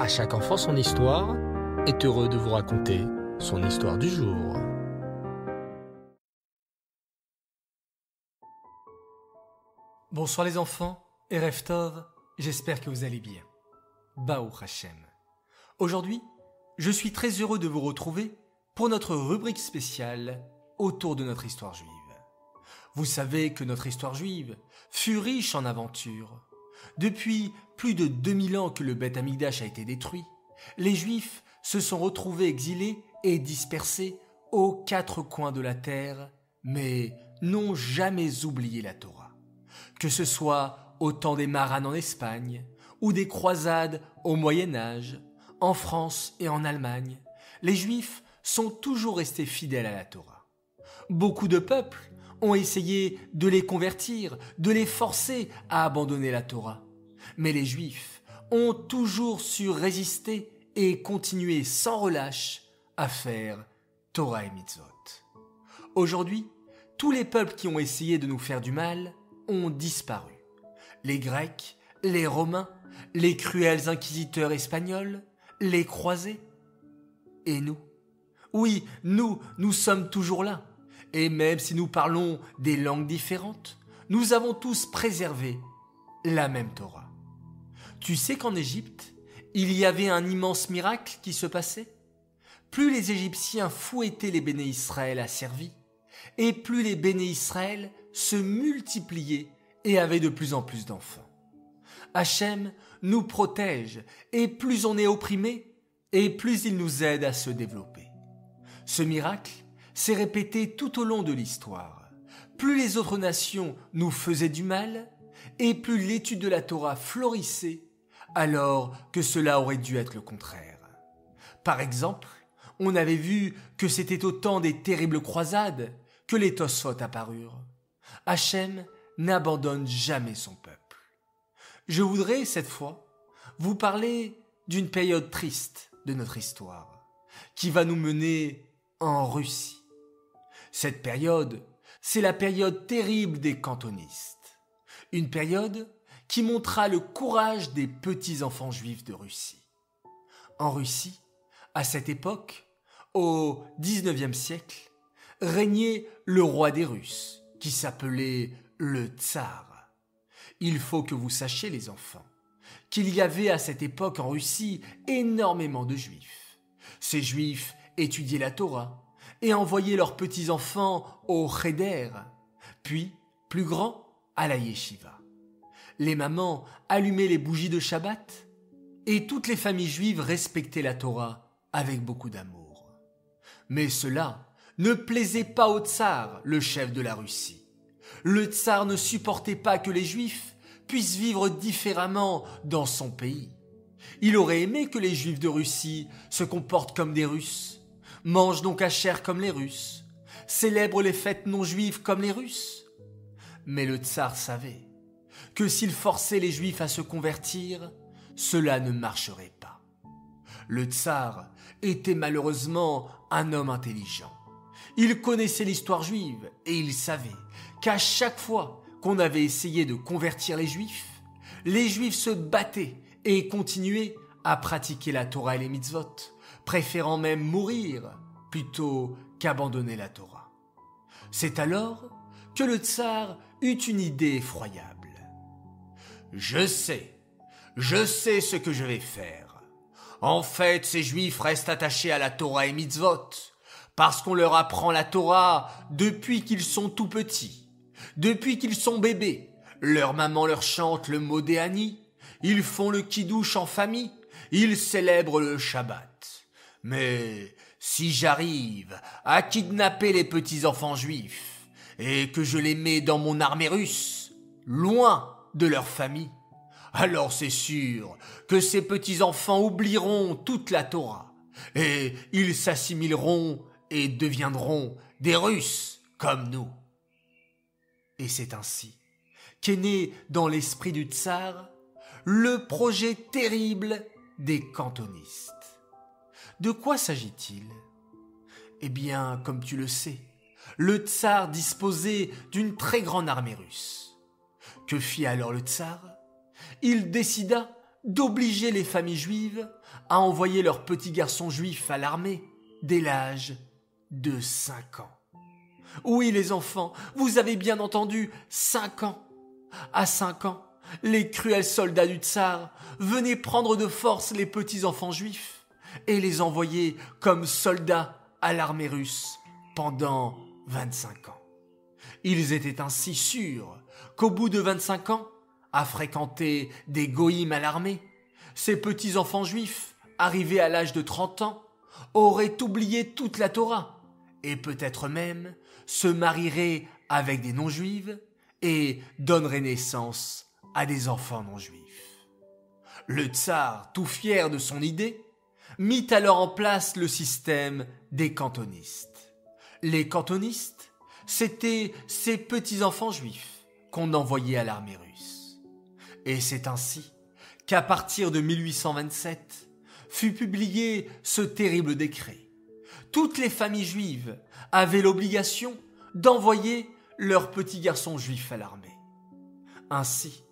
À chaque enfant son histoire est heureux de vous raconter son histoire du jour. Bonsoir les enfants, Erev Tov, j'espère que vous allez bien. Baruch Hashem. Aujourd'hui, je suis très heureux de vous retrouver pour notre rubrique spéciale autour de notre histoire juive. Vous savez que notre histoire juive fut riche en aventures. Depuis plus de 2000 ans que le Beth Amikdash a été détruit, les Juifs se sont retrouvés exilés et dispersés aux quatre coins de la terre, mais n'ont jamais oublié la Torah. Que ce soit au temps des Maranes en Espagne ou des croisades au Moyen-Âge, en France et en Allemagne, les Juifs sont toujours restés fidèles à la Torah. Beaucoup de peuples ont essayé de les convertir, de les forcer à abandonner la Torah. Mais les Juifs ont toujours su résister et continuer sans relâche à faire Torah et Mitzvot. Aujourd'hui, tous les peuples qui ont essayé de nous faire du mal ont disparu. Les Grecs, les Romains, les cruels inquisiteurs espagnols, les croisés. Et nous? Oui, nous sommes toujours là. Et même si nous parlons des langues différentes, nous avons tous préservé la même Torah. Tu sais qu'en Égypte, il y avait un immense miracle qui se passait? Plus les Égyptiens fouettaient les béné Israël asservis, et plus les béné Israël se multipliaient et avaient de plus en plus d'enfants. Hachem nous protège, et plus on est opprimé, et plus il nous aide à se développer. Ce miracle s'est répété tout au long de l'histoire. Plus les autres nations nous faisaient du mal, et plus l'étude de la Torah florissait, alors que cela aurait dû être le contraire. Par exemple, on avait vu que c'était au temps des terribles croisades que les Tosfot apparurent. Hachem n'abandonne jamais son peuple. Je voudrais, cette fois, vous parler d'une période triste de notre histoire, qui va nous mener en Russie. Cette période, c'est la période terrible des cantonistes. Une période qui montra le courage des petits-enfants juifs de Russie. En Russie, à cette époque, au XIXe siècle, régnait le roi des Russes, qui s'appelait le Tsar. Il faut que vous sachiez, les enfants, qu'il y avait à cette époque en Russie énormément de juifs. Ces juifs étudiaient la Torah et envoyaient leurs petits-enfants au Cheder, puis, plus grand, à la Yeshiva. Les mamans allumaient les bougies de Shabbat et toutes les familles juives respectaient la Torah avec beaucoup d'amour. Mais cela ne plaisait pas au tsar, le chef de la Russie. Le tsar ne supportait pas que les juifs puissent vivre différemment dans son pays. Il aurait aimé que les juifs de Russie se comportent comme des Russes, mangent donc cachère comme les Russes, célèbrent les fêtes non juives comme les Russes. Mais le tsar savait que s'il forçait les juifs à se convertir, cela ne marcherait pas. Le tsar était malheureusement un homme intelligent. Il connaissait l'histoire juive et il savait qu'à chaque fois qu'on avait essayé de convertir les juifs se battaient et continuaient à pratiquer la Torah et les mitzvot, préférant même mourir plutôt qu'abandonner la Torah. C'est alors que le tsar eut une idée effroyable. Je sais ce que je vais faire. En fait, ces juifs restent attachés à la Torah et mitzvot, parce qu'on leur apprend la Torah depuis qu'ils sont tout petits, depuis qu'ils sont bébés. Leur maman leur chante le Modéani, ils font le kidouche en famille, ils célèbrent le Shabbat. Mais si j'arrive à kidnapper les petits-enfants juifs et que je les mets dans mon armée russe, loin de leur famille, alors c'est sûr que ces petits-enfants oublieront toute la Torah et ils s'assimileront et deviendront des Russes comme nous. Et c'est ainsi qu'est né dans l'esprit du tsar le projet terrible des cantonistes. De quoi s'agit-il? Eh bien, comme tu le sais, le tsar disposait d'une très grande armée russe. Que fit alors le tsar? Il décida d'obliger les familles juives à envoyer leurs petits garçons juifs à l'armée dès l'âge de 5 ans. Oui, les enfants, vous avez bien entendu, 5 ans. À 5 ans, les cruels soldats du tsar venaient prendre de force les petits enfants juifs et les envoyer comme soldats à l'armée russe pendant 25 ans. Ils étaient ainsi sûrs qu'au bout de 25 ans, à fréquenter des goïms à l'armée, ces petits enfants juifs, arrivés à l'âge de 30 ans, auraient oublié toute la Torah et peut-être même se marieraient avec des non-juives et donneraient naissance à des enfants non-juifs. Le tsar, tout fier de son idée, mit alors en place le système des cantonistes. Les cantonistes, c'étaient ces petits-enfants juifs qu'on envoyait à l'armée russe. Et c'est ainsi qu'à partir de 1827 fut publié ce terrible décret. Toutes les familles juives avaient l'obligation d'envoyer leurs petits garçons juifs à l'armée. Ainsi,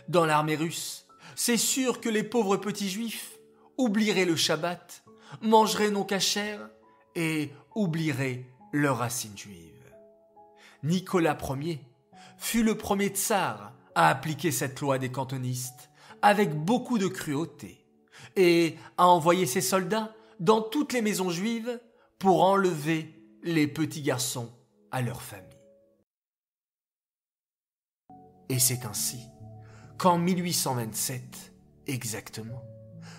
dans l'armée russe, c'est sûr que les pauvres petits juifs oublieraient le Shabbat, mangeraient non cachère et oublieraient leurs racines juives. Nicolas Ier fut le premier tsar à appliquer cette loi des cantonistes avec beaucoup de cruauté et à envoyer ses soldats dans toutes les maisons juives pour enlever les petits garçons à leur famille. Et c'est ainsi qu'en 1827, exactement,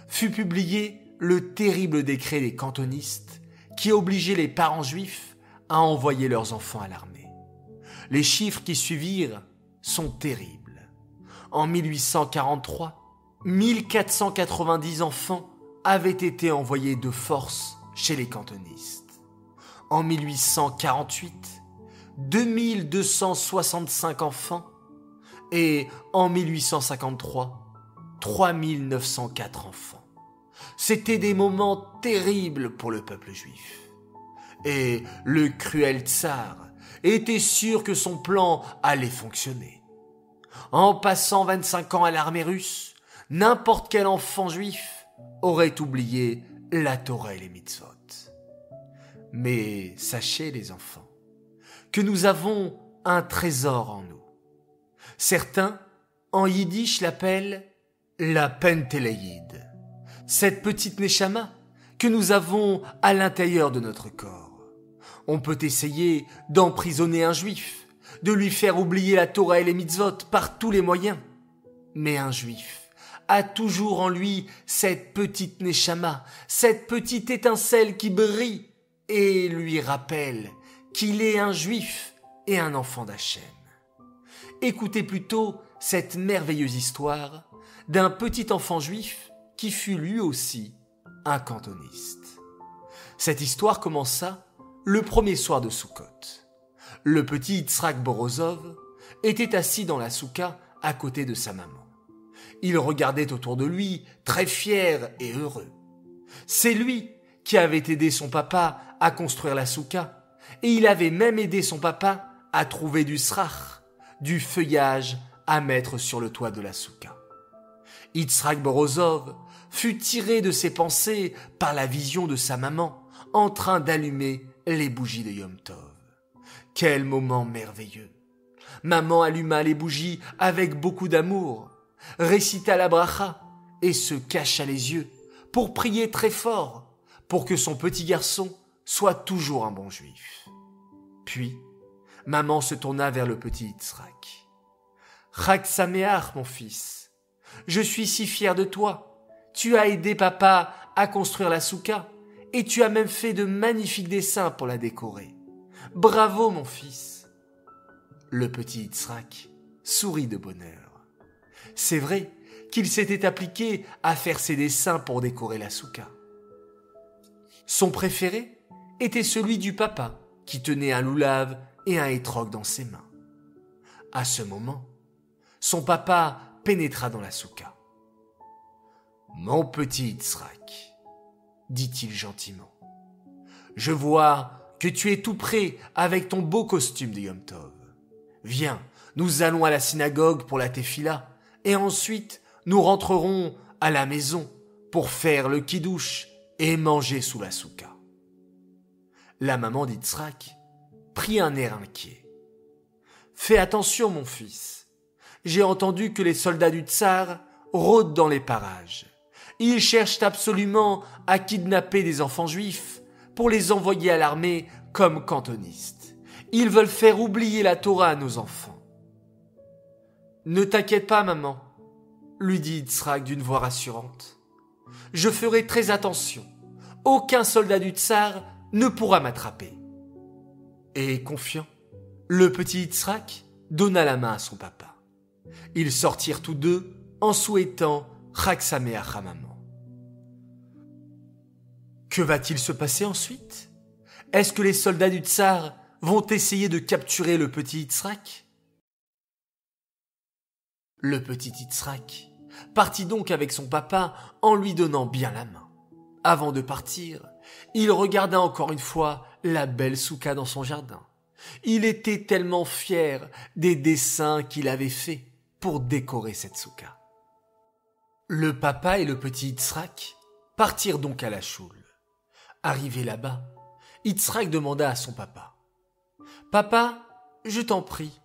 fut publié le terrible décret des cantonistes qui obligeait les parents juifs à envoyer leurs enfants à l'armée. Les chiffres qui suivirent sont terribles. En 1843, 1490 enfants avaient été envoyés de force chez les cantonistes. En 1848, 2265 enfants et en 1853, 3904 enfants. C'étaient des moments terribles pour le peuple juif. Et le cruel tsar était sûr que son plan allait fonctionner. En passant 25 ans à l'armée russe, n'importe quel enfant juif aurait oublié la Torah et les mitzvot. Mais sachez les enfants, que nous avons un trésor en nous. Certains, en yiddish, l'appellent la pentéléide, cette petite neshama que nous avons à l'intérieur de notre corps. On peut essayer d'emprisonner un juif, de lui faire oublier la Torah et les mitzvot par tous les moyens. Mais un juif a toujours en lui cette petite neshama, cette petite étincelle qui brille et lui rappelle qu'il est un juif et un enfant d'Hachem. Écoutez plutôt cette merveilleuse histoire d'un petit enfant juif qui fut lui aussi un cantoniste. Cette histoire commença le premier soir de Soukhot. Le petit Yitzhak Borozov était assis dans la souka à côté de sa maman. Il regardait autour de lui, très fier et heureux. C'est lui qui avait aidé son papa à construire la souka, et il avait même aidé son papa à trouver du srach, du feuillage à mettre sur le toit de la souka. Yitzhak Borozov fut tiré de ses pensées par la vision de sa maman en train d'allumer les bougies de Yom Tov. Quel moment merveilleux! Maman alluma les bougies avec beaucoup d'amour, récita la bracha et se cacha les yeux pour prier très fort pour que son petit garçon soit toujours un bon juif. Puis, maman se tourna vers le petit Yitzhak. « Chag Sameach, mon fils, je suis si fier de toi. Tu as aidé papa à construire la souka et tu as même fait de magnifiques dessins pour la décorer. Bravo, mon fils !» Le petit Yitzhak sourit de bonheur. C'est vrai qu'il s'était appliqué à faire ses dessins pour décorer la souka. Son préféré était celui du papa qui tenait un loulav et un hétrog dans ses mains. À ce moment, son papa pénétra dans la souka. « Mon petit Yitzhak, dit-il gentiment, je vois que tu es tout prêt avec ton beau costume de Yom Tov. Viens, nous allons à la synagogue pour la tefila et ensuite nous rentrerons à la maison pour faire le kidouche et manger sous la souka. La maman d'Yitzhak prit un air inquiet. « Fais attention, mon fils. J'ai entendu que les soldats du tsar rôdent dans les parages. Ils cherchent absolument à kidnapper des enfants juifs pour les envoyer à l'armée comme cantonistes. Ils veulent faire oublier la Torah à nos enfants. » « Ne t'inquiète pas, maman, » lui dit Yitzhak d'une voix rassurante. « Je ferai très attention. Aucun soldat du tsar ne pourra m'attraper. » Et confiant, le petit Yitzhak donna la main à son papa. Ils sortirent tous deux en souhaitant Chag Sameach à maman. Que va-t-il se passer ensuite? Est-ce que les soldats du tsar vont essayer de capturer le petit Yitzhak? Le petit Yitzhak partit donc avec son papa en lui donnant bien la main. Avant de partir, il regarda encore une fois la belle souka dans son jardin. Il était tellement fier des dessins qu'il avait faits pour décorer cette souka. Le papa et le petit Yitzhak partirent donc à la choule. Arrivé là-bas, Yitzhak demanda à son papa. « Papa, je t'en prie,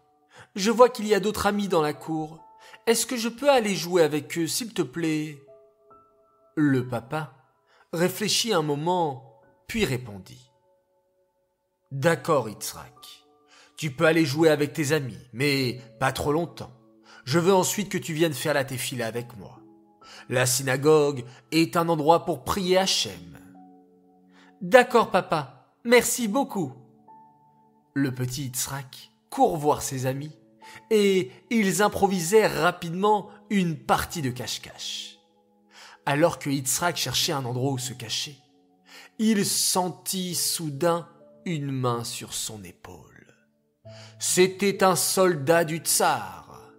je vois qu'il y a d'autres amis dans la cour. Est-ce que je peux aller jouer avec eux, s'il te plaît ?» Le papa réfléchit un moment, puis répondit. « D'accord, Yitzhak, tu peux aller jouer avec tes amis, mais pas trop longtemps. Je veux ensuite que tu viennes faire la tefila avec moi. La synagogue est un endroit pour prier Hachem. »« D'accord, papa, merci beaucoup. » Le petit Yitzhak court voir ses amis et ils improvisèrent rapidement une partie de cache-cache. Alors que Yitzhak cherchait un endroit où se cacher, il sentit soudain une main sur son épaule. C'était un soldat du tsar.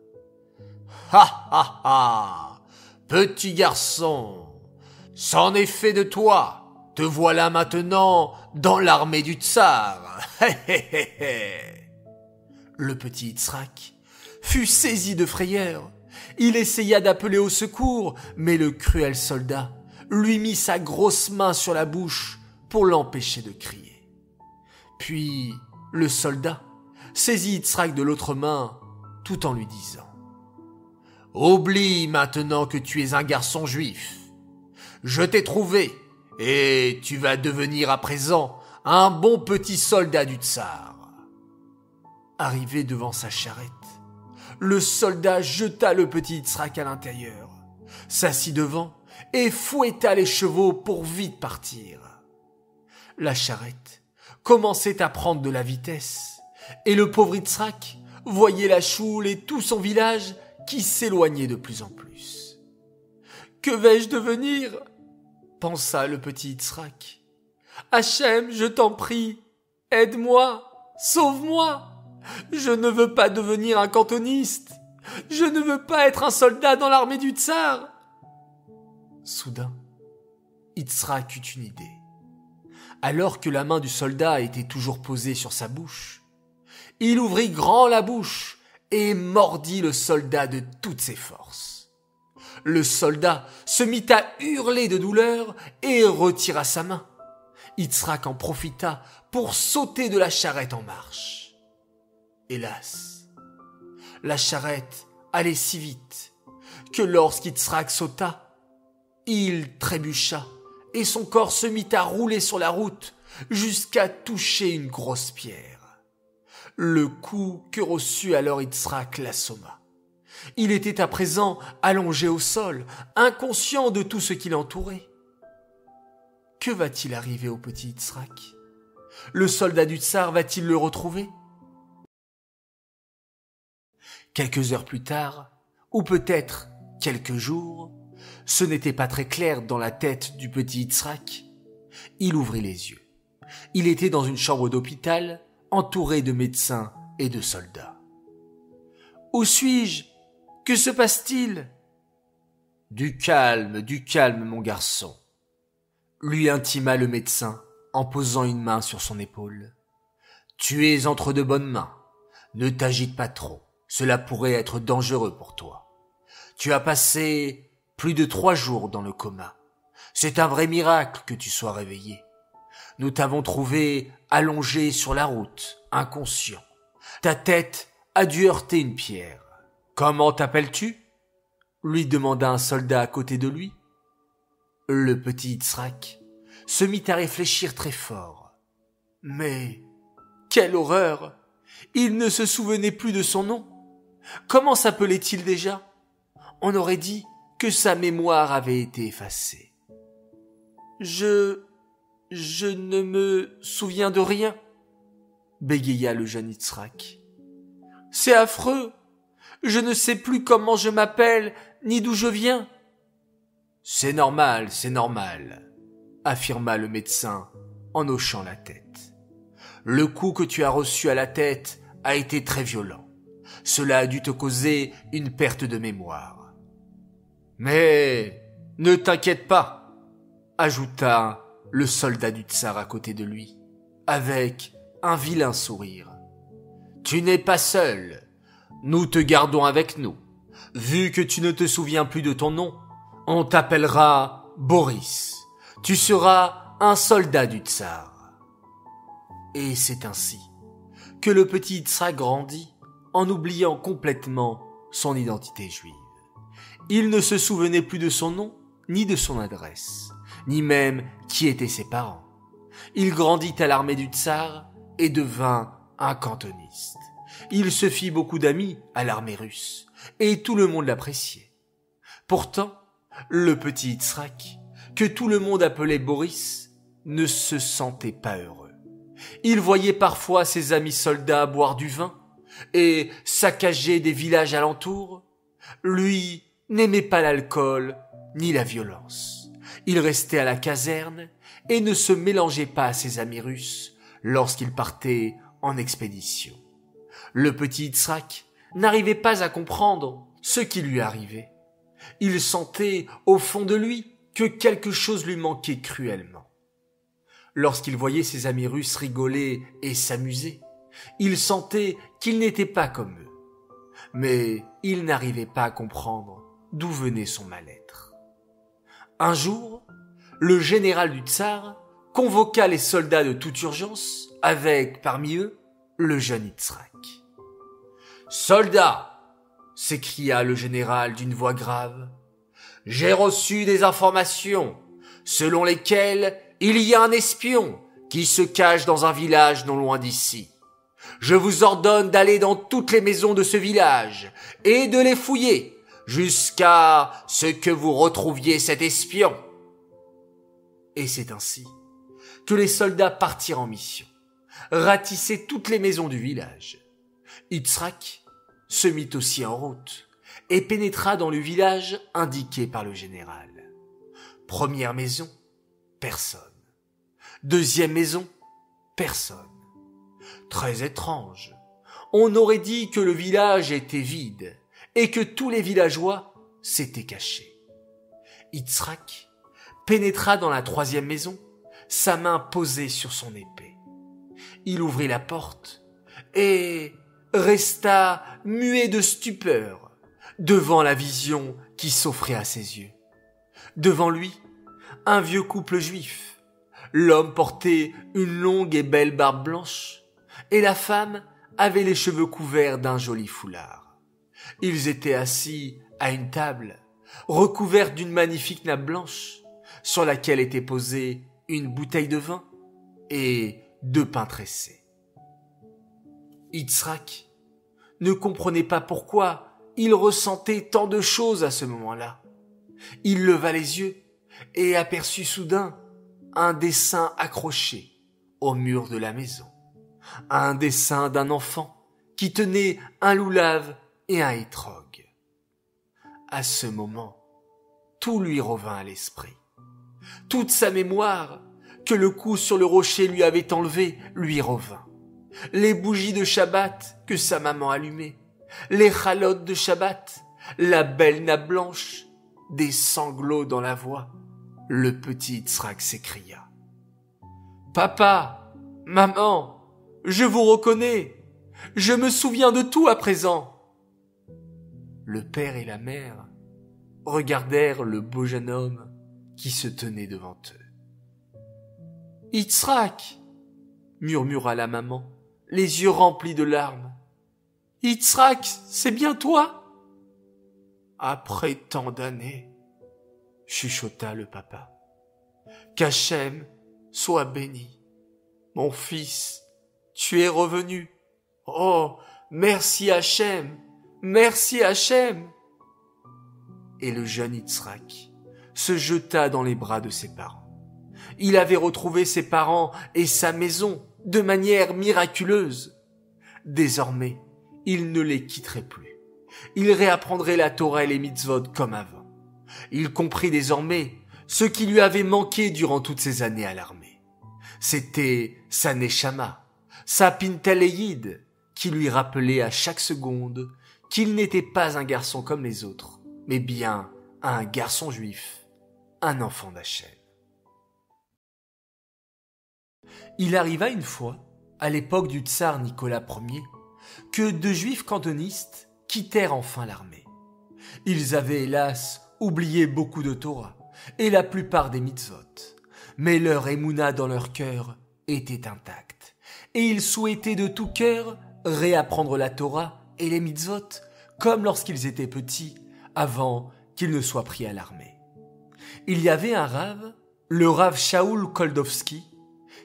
« Ha ha ha, petit garçon, c'en est fait de toi. Te voilà maintenant dans l'armée du tsar. » Le petit Yitzhak fut saisi de frayeur. Il essaya d'appeler au secours, mais le cruel soldat lui mit sa grosse main sur la bouche pour l'empêcher de crier. Puis le soldat saisit Yitzhak de l'autre main tout en lui disant « Oublie maintenant que tu es un garçon juif. Je t'ai trouvé et tu vas devenir à présent un bon petit soldat du tsar. » Arrivé devant sa charrette, le soldat jeta le petit Yitzhak à l'intérieur, s'assit devant et fouetta les chevaux pour vite partir. La charrette commençait à prendre de la vitesse et le pauvre Yitzhak voyait la choule et tout son village qui s'éloignaient de plus en plus. « Que vais-je devenir ?» pensa le petit Yitzhak. « Hachem, je t'en prie, aide-moi, sauve-moi. Je ne veux pas devenir un cantoniste. Je ne veux pas être un soldat dans l'armée du tsar. » Soudain, Yitzhak eut une idée. Alors que la main du soldat était toujours posée sur sa bouche, il ouvrit grand la bouche et mordit le soldat de toutes ses forces. Le soldat se mit à hurler de douleur et retira sa main. Yitzhak en profita pour sauter de la charrette en marche. Hélas, la charrette allait si vite que lorsqu'Yitzhak sauta, il trébucha et son corps se mit à rouler sur la route jusqu'à toucher une grosse pierre. Le coup que reçut alors Yitzhak l'assomma. Il était à présent allongé au sol, inconscient de tout ce qui l'entourait. Que va-t-il arriver au petit Yitzhak? Le soldat du tsar va-t-il le retrouver? Quelques heures plus tard, ou peut-être quelques jours, ce n'était pas très clair dans la tête du petit Yitzhak. Il ouvrit les yeux. Il était dans une chambre d'hôpital, entouré de médecins et de soldats. « Où suis-je? Que se passe-t-il » ? « Du calme, mon garçon » lui intima le médecin en posant une main sur son épaule. « Tu es entre de bonnes mains. Ne t'agite pas trop. Cela pourrait être dangereux pour toi. Tu as passé plus de 3 jours dans le coma. C'est un vrai miracle que tu sois réveillé. Nous t'avons trouvé allongé sur la route, inconscient. Ta tête a dû heurter une pierre. Comment t'appelles-tu ? Lui demanda un soldat à côté de lui. Le petit Yitzhak se mit à réfléchir très fort. Mais quelle horreur ! Il ne se souvenait plus de son nom. Comment s'appelait-il déjà ? On aurait dit que sa mémoire avait été effacée. Je ne me souviens de rien, bégaya le jeune Yitzhak. C'est affreux. Je ne sais plus comment je m'appelle, ni d'où je viens. C'est normal, affirma le médecin en hochant la tête. Le coup que tu as reçu à la tête a été très violent. Cela a dû te causer une perte de mémoire. Mais ne t'inquiète pas, ajouta le soldat du tsar à côté de lui, avec un vilain sourire. Tu n'es pas seul, nous te gardons avec nous. Vu que tu ne te souviens plus de ton nom, on t'appellera Boris. Tu seras un soldat du tsar. Et c'est ainsi que le petit Yitzhak grandit en oubliant complètement son identité juive. Il ne se souvenait plus de son nom, ni de son adresse, ni même qui étaient ses parents. Il grandit à l'armée du tsar et devint un cantoniste. Il se fit beaucoup d'amis à l'armée russe, et tout le monde l'appréciait. Pourtant, le petit Yitzhak, que tout le monde appelait Boris, ne se sentait pas heureux. Il voyait parfois ses amis soldats boire du vin et saccager des villages alentours. Lui n'aimait pas l'alcool ni la violence. Il restait à la caserne et ne se mélangeait pas à ses amis russes lorsqu'ils partaient en expédition. Le petit Yitzhak n'arrivait pas à comprendre ce qui lui arrivait. Il sentait au fond de lui que quelque chose lui manquait cruellement. Lorsqu'il voyait ses amis russes rigoler et s'amuser, il sentait qu'il n'était pas comme eux. Mais il n'arrivait pas à comprendre d'où venait son mal-être. Un jour, le général du tsar convoqua les soldats de toute urgence avec, parmi eux, le jeune Yitzhak. « Soldats !» s'écria le général d'une voix grave. « J'ai reçu des informations selon lesquelles il y a un espion qui se cache dans un village non loin d'ici. Je vous ordonne d'aller dans toutes les maisons de ce village et de les fouiller jusqu'à ce que vous retrouviez cet espion. » Et c'est ainsi que les soldats partirent en mission, ratissaient toutes les maisons du village. Yitzhak se mit aussi en route et pénétra dans le village indiqué par le général. Première maison, personne. Deuxième maison, personne. Très étrange. On aurait dit que le village était vide et que tous les villageois s'étaient cachés. Yitzhak pénétra dans la troisième maison, sa main posée sur son épée. Il ouvrit la porte et resta muet de stupeur devant la vision qui s'offrait à ses yeux. Devant lui, un vieux couple juif. L'homme portait une longue et belle barbe blanche et la femme avait les cheveux couverts d'un joli foulard. Ils étaient assis à une table recouverte d'une magnifique nappe blanche sur laquelle était posée une bouteille de vin et 2 pains tressés. Yitzhak ne comprenait pas pourquoi il ressentait tant de choses à ce moment-là. Il leva les yeux et aperçut soudain un dessin accroché au mur de la maison. Un dessin d'un enfant qui tenait un loulave et un hétrog. À ce moment, tout lui revint à l'esprit. Toute sa mémoire, que le coup sur le rocher lui avait enlevé, lui revint. Les bougies de Shabbat que sa maman allumait, les chalotes de Shabbat, la belle nappe blanche, des sanglots dans la voix. Le petit Yitzhak s'écria. « Papa, maman, je vous reconnais, je me souviens de tout à présent. » Le père et la mère regardèrent le beau jeune homme qui se tenait devant eux. « Yitzhak !» murmura la maman, les yeux remplis de larmes. « Yitzhak, c'est bien toi ?» « Après tant d'années, » chuchota le papa. « Qu'Hachem soit béni. Mon fils, tu es revenu. Oh, merci Hachem, merci Hachem. » Et le jeune Yitzhak se jeta dans les bras de ses parents. Il avait retrouvé ses parents et sa maison de manière miraculeuse. Désormais, il ne les quitterait plus. Il réapprendrait la Torah et les mitzvot comme avant. Il comprit désormais ce qui lui avait manqué durant toutes ces années à l'armée. C'était sa neshama, sa pintaléide, qui lui rappelait à chaque seconde qu'il n'était pas un garçon comme les autres, mais bien un garçon juif, un enfant d'Hachem. Il arriva une fois, à l'époque du tsar Nicolas Ier, que 2 juifs cantonistes quittèrent enfin l'armée. Ils avaient hélas oublié beaucoup de Torah et la plupart des mitzvot, mais leur émouna dans leur cœur était intacte et ils souhaitaient de tout cœur réapprendre la Torah et les mitzvot comme lorsqu'ils étaient petits avant qu'ils ne soient pris à l'armée. Il y avait un rave, le rave Shaoul Koldovski,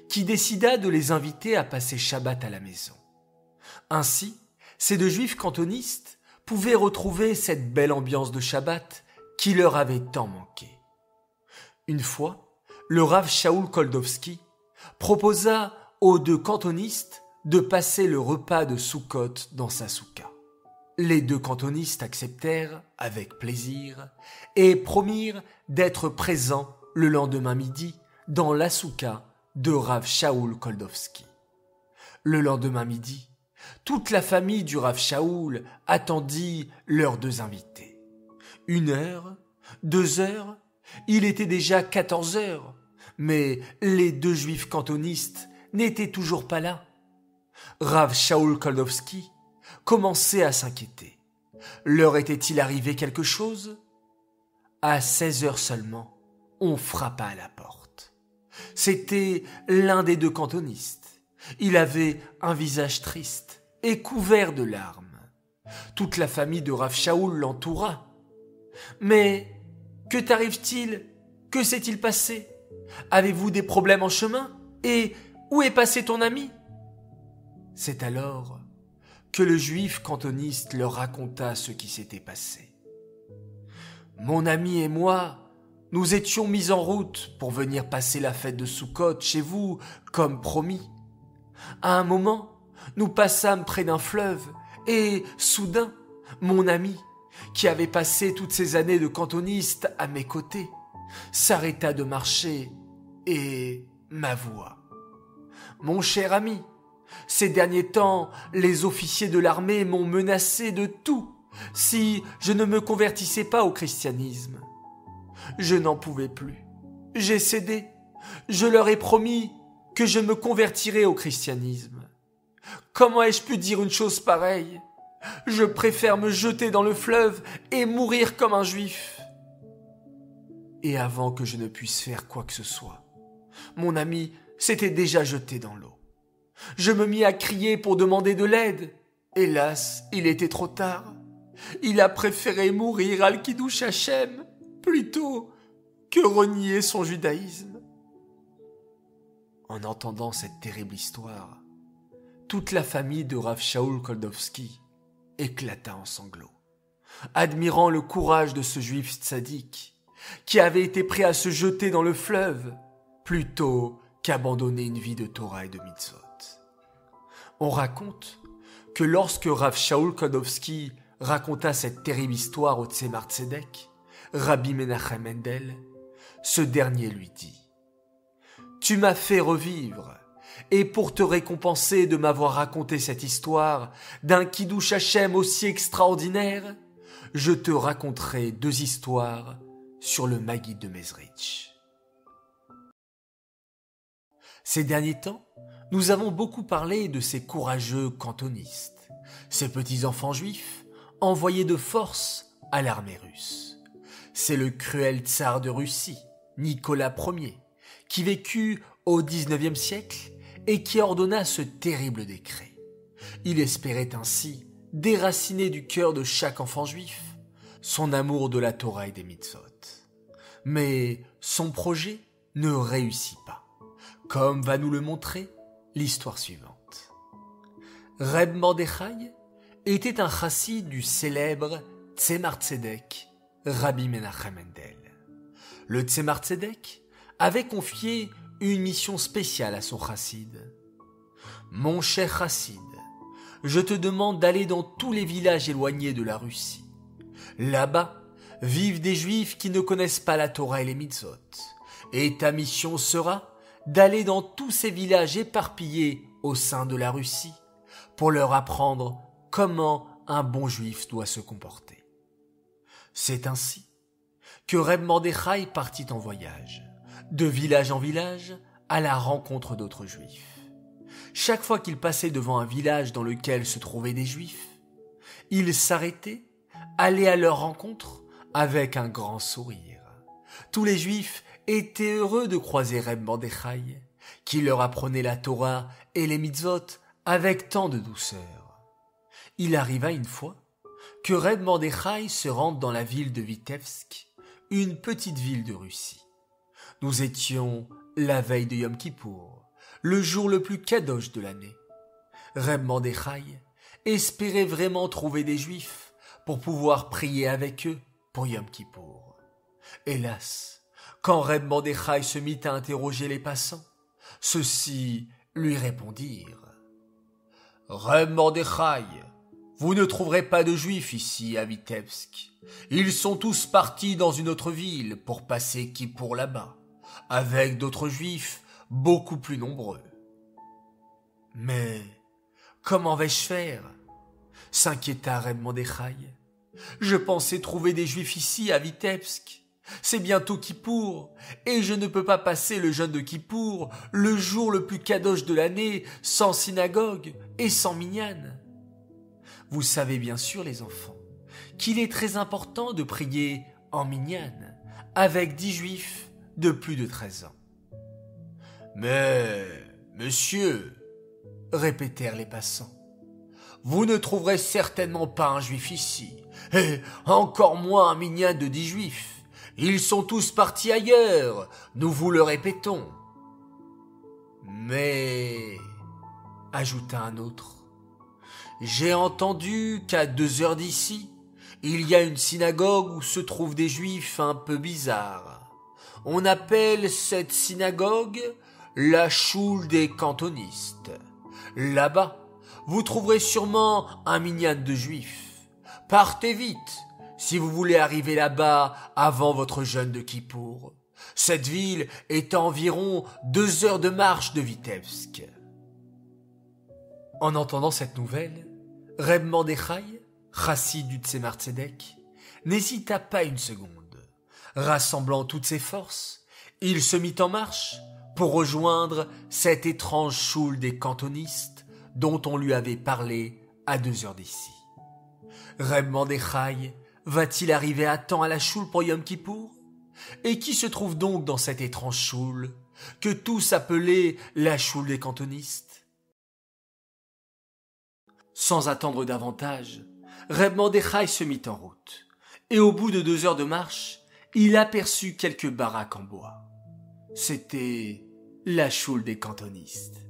qui décida de les inviter à passer Shabbat à la maison. Ainsi, ces 2 juifs cantonistes pouvaient retrouver cette belle ambiance de Shabbat qui leur avait tant manqué. Une fois, le Rav Shaoul Koldovski proposa aux 2 cantonistes de passer le repas de Soukhot dans sa souka. Les 2 cantonistes acceptèrent avec plaisir et promirent d'être présents le lendemain midi dans la souka de Rav Shaoul Koldovski. Le lendemain midi, toute la famille du Rav Shaoul attendit leurs 2 invités. 1 heure, 2 heures, il était déjà 14 heures, mais les 2 juifs cantonistes n'étaient toujours pas là. Rav Shaoul Koldovski commençait à s'inquiéter. Leur était-il arrivé quelque chose ? À 16 heures seulement, on frappa à la porte. C'était l'un des 2 cantonistes. Il avait un visage triste et couvert de larmes. Toute la famille de Rav Shaoul l'entoura. « Mais que t'arrive-t-il ? Que s'est-il passé ? Avez-vous des problèmes en chemin ? Et où est passé ton ami ?» C'est alors que le juif cantoniste leur raconta ce qui s'était passé. « Mon ami et moi, nous étions mis en route pour venir passer la fête de Soukhot chez vous, comme promis. À un moment, nous passâmes près d'un fleuve et, soudain, mon ami, qui avait passé toutes ces années de cantoniste à mes côtés, s'arrêta de marcher et m'avoua. « Mon cher ami, ces derniers temps, les officiers de l'armée m'ont menacé de tout si je ne me convertissais pas au christianisme. Je n'en pouvais plus. J'ai cédé. Je leur ai promis que je me convertirais au christianisme. Comment ai-je pu dire une chose pareille ? Je préfère me jeter dans le fleuve et mourir comme un juif. » Et avant que je ne puisse faire quoi que ce soit, mon ami s'était déjà jeté dans l'eau. Je me mis à crier pour demander de l'aide. Hélas, il était trop tard. Il a préféré mourir al-Kiddush Hashem plutôt que renier son judaïsme. En entendant cette terrible histoire, toute la famille de Rav Shaoul Koldovski éclata en sanglots, admirant le courage de ce juif tzaddik qui avait été prêt à se jeter dans le fleuve plutôt qu'abandonner une vie de Torah et de mitzvot. On raconte que lorsque Rav Shaoul Koldovski raconta cette terrible histoire au Tzemar Tzedek, Rabbi Menachem Mendel, ce dernier lui dit « Tu m'as fait revivre, et pour te récompenser de m'avoir raconté cette histoire d'un Kiddush Hashem aussi extraordinaire, je te raconterai 2 histoires sur le Maggid de Mezrich. » Ces derniers temps, nous avons beaucoup parlé de ces courageux cantonistes, ces petits enfants juifs envoyés de force à l'armée russe. C'est le cruel tsar de Russie, Nicolas Ier, qui vécut au XIXe siècle et qui ordonna ce terrible décret. Il espérait ainsi déraciner du cœur de chaque enfant juif son amour de la Torah et des mitzvot. Mais son projet ne réussit pas, comme va nous le montrer l'histoire suivante. Reb Mordechai était un chassid du célèbre Tzemar Tzedek, Rabbi Menachem Mendel. Le Tzemar Tzedek avait confié une mission spéciale à son chassid. « Mon cher chassid, je te demande d'aller dans tous les villages éloignés de la Russie. Là-bas vivent des Juifs qui ne connaissent pas la Torah et les mitzvot, et ta mission sera d'aller dans tous ces villages éparpillés au sein de la Russie pour leur apprendre comment un bon Juif doit se comporter. » C'est ainsi que Reb Mordechai partit en voyage, de village en village, à la rencontre d'autres Juifs. Chaque fois qu'il passait devant un village dans lequel se trouvaient des Juifs, il s'arrêtait, allait à leur rencontre avec un grand sourire. Tous les Juifs étaient heureux de croiser Reb Mordechai, qui leur apprenait la Torah et les mitzvot avec tant de douceur. Il arriva une fois que Reb Mordechai se rende dans la ville de Vitebsk, une petite ville de Russie. Nous étions la veille de Yom Kippour, le jour le plus kadosh de l'année. Reb Mordechai espérait vraiment trouver des Juifs pour pouvoir prier avec eux pour Yom Kippour. Hélas, quand Reb Mordechai se mit à interroger les passants, ceux-ci lui répondirent « Reb Mordechai, vous ne trouverez pas de Juifs ici à Vitebsk. Ils sont tous partis dans une autre ville pour passer Kippour là-bas, avec d'autres Juifs beaucoup plus nombreux. » « Mais comment vais-je faire ?» s'inquiéta Reb Mordechai. « Je pensais trouver des Juifs ici à Vitebsk. C'est bientôt Kippour, et je ne peux pas passer le jeûne de Kippour, le jour le plus kadosh de l'année, sans synagogue et sans minyan. » Vous savez bien sûr, les enfants, qu'il est très important de prier en minyan, avec 10 Juifs de plus de 13 ans. « Mais, monsieur, répétèrent les passants, vous ne trouverez certainement pas un Juif ici, et encore moins un minyan de 10 Juifs. Ils sont tous partis ailleurs, nous vous le répétons. » Mais, ajouta un autre, j'ai entendu qu'à 2 heures d'ici, il y a une synagogue où se trouvent des Juifs un peu bizarres. On appelle cette synagogue la choule des cantonistes. Là-bas, vous trouverez sûrement un minyan de Juifs. Partez vite, si vous voulez arriver là-bas avant votre jeûne de Kippour. Cette ville est à environ 2 heures de marche de Vitebsk. En entendant cette nouvelle, Reb Mordechai, chassid du Tzemar Tzedek, n'hésita pas une seconde. Rassemblant toutes ses forces, il se mit en marche pour rejoindre cette étrange choule des cantonistes dont on lui avait parlé à 2 heures d'ici. Reb Mordechai va-t-il arriver à temps à la choule pour Yom Kippour? Et qui se trouve donc dans cette étrange choule que tous appelaient la choule des cantonistes? Sans attendre davantage, Reb Mordechai se mit en route, et au bout de 2 heures de marche, il aperçut quelques baraques en bois. C'était la choule des cantonistes.